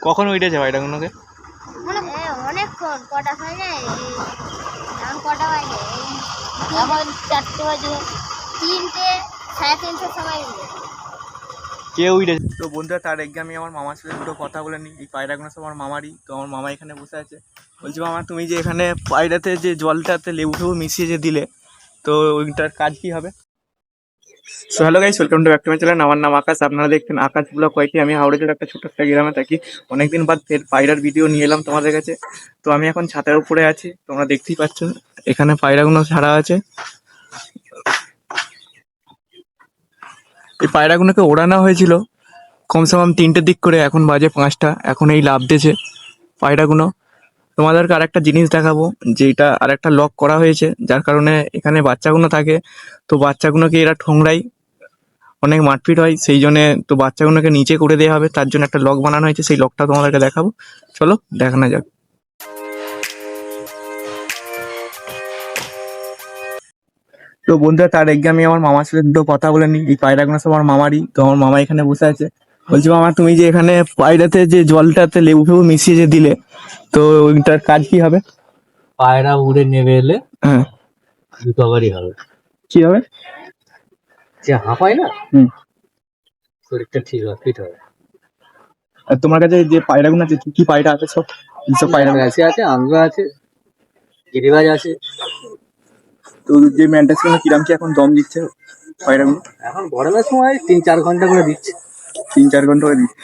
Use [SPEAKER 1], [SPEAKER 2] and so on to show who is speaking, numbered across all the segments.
[SPEAKER 1] কখন উঠেছে পায়রাগুলোকে?
[SPEAKER 2] অনেকক্ষণ। কটা হয় না, এখন কটা বাজে? এখন 4টে বাজে। 3টে, 3:30 সময় উঠেছে।
[SPEAKER 1] কে উঠেছে? তো বন্ধুরা, তার আগে আমি আমার মামার সাথে দুটো কথা বলে নিই। এই পায়রাগুলো সব আমার মামারই। তো আমার মামা এখানে বসে আছে। বলছি মামা, তুমি যে এখানে পায়রাতে যে জলটাতে লেবু ফেবু মিশিয়ে যে দিলে, তো ওইটার কাজ কি হবে? So hello guys, welcome to back to my channel. আমার নাম আকাশ, আপনারা দেখছেন আকাশ ব্লগ কয়েকটি। আমি হাওড়া জেলার একটা ছোট্ট একটা গ্রামে থাকি। অনেকদিন বাদ ফের পায়রার ভিডিও নিয়ে এলাম তোমাদের কাছে। তো আমি এখন ছাদের উপরে আছি, তোমরা দেখতেই পাচ্ছ। এখানে পায়রাগুলো ছাড়া আছে। এই পায়রাগুলোকে ওড়ানো হয়েছিল কমসে কম 3টের দিক করে, এখন বাজে 5টা। এখন এই লাফ দিয়েছে পায়রাগুলো। তোমাদেরকে আরেকটা জিনিস দেখাবো, যেটা আরেকটা লক করা হয়েছে, যার কারণে এখানে বাচ্চাগুলো থাকে। তো বাচ্চাগুলোকে এরা ঠোংরায় অনেক মারপিট হয়, সেই জন্য তো বাচ্চাগুলোকে নিচে করে দেওয়া হবে, তার জন্য একটা লক বানানো হয়েছে। সেই লকটা তোমাদেরকে দেখাবো, চলো দেখানো যাক। তো বন্ধুরা, তার আগে আমি আমার মামার সাথে দুটো কথা বলে নিই। এই পায়রাগুলো সব আমার মামারই। তো আমার মামা এখানে বসে আছে। বলছি মামা, তুমি যে এখানে পায়রাতে যে জলটাতে লেবু ফেবু মিশিয়ে যে দিলে, তো ওইটার কাজ কি হবে?
[SPEAKER 3] পায়রা উড়ে নেমে এলে
[SPEAKER 1] হ্যাঁ,
[SPEAKER 3] রিকভারি হবে।
[SPEAKER 1] কি হবে?
[SPEAKER 3] যে হাঁপায় না,
[SPEAKER 1] হুম।
[SPEAKER 3] শরীরটা ঠিক হবে, ফিট হবে।
[SPEAKER 1] আর তোমার কাছে যে পায়রাগুলো আছে, কি কি পায়রা আছে? সব সব পায়রা
[SPEAKER 3] ম্যাচে আছে, আন্দ্রা আছে, গিরিবাজ আছে।
[SPEAKER 1] তো যে ম্যান্টাসগুলো কিরাম কি এখন দম দিচ্ছে পায়রাগুলো?
[SPEAKER 3] এখন গরমের সময় 3-4 ঘন্টা করে দিচ্ছে।
[SPEAKER 1] 3-4 ঘন্টা করে দিচ্ছে।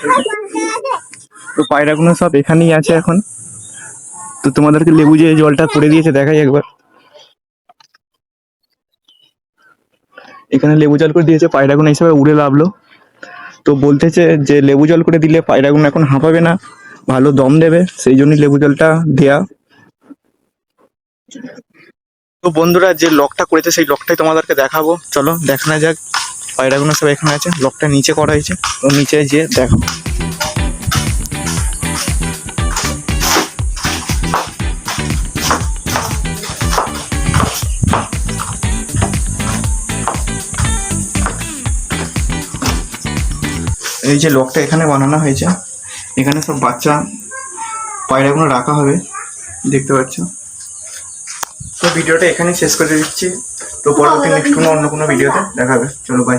[SPEAKER 1] তো পায়রাগুলো সব এখানেই আছে এখন। তো তোমাদেরকে লেবু যে জলটা করে দিয়েছে দেখাই একবার। এখানে লেবু জল করে দিয়েছে, পায়রাগুলো হিসাবে উড়ে লাভলো। তো বলতেছে যে লেবু জল করে দিলে পায়রাগুলো এখন হাঁপাবে না, ভালো দম দেবে, সেই জন্যই লেবু জলটা দেয়া। তো বন্ধুরা, যে লকটা করেছে সেই লকটাই তোমাদেরকে দেখাবো, চলো দেখানো যাক। পায়রাগুলো সব এখানে আছে, লকটা নিচে করা হয়েছে, তো নিচে যেয়ে দেখাবো। এই যে লকটা এখানে বানানো হয়েছে, এখানে সব বাচ্চা পায়রাগুলো রাখা হবে, দেখতে পাচ্ছ। তো ভিডিওটা এখানেই শেষ করে দিচ্ছি। তো পরবর্তী নেক্সট কোনো অন্য কোনো ভিডিওতে দেখা হবে, চলো বাই।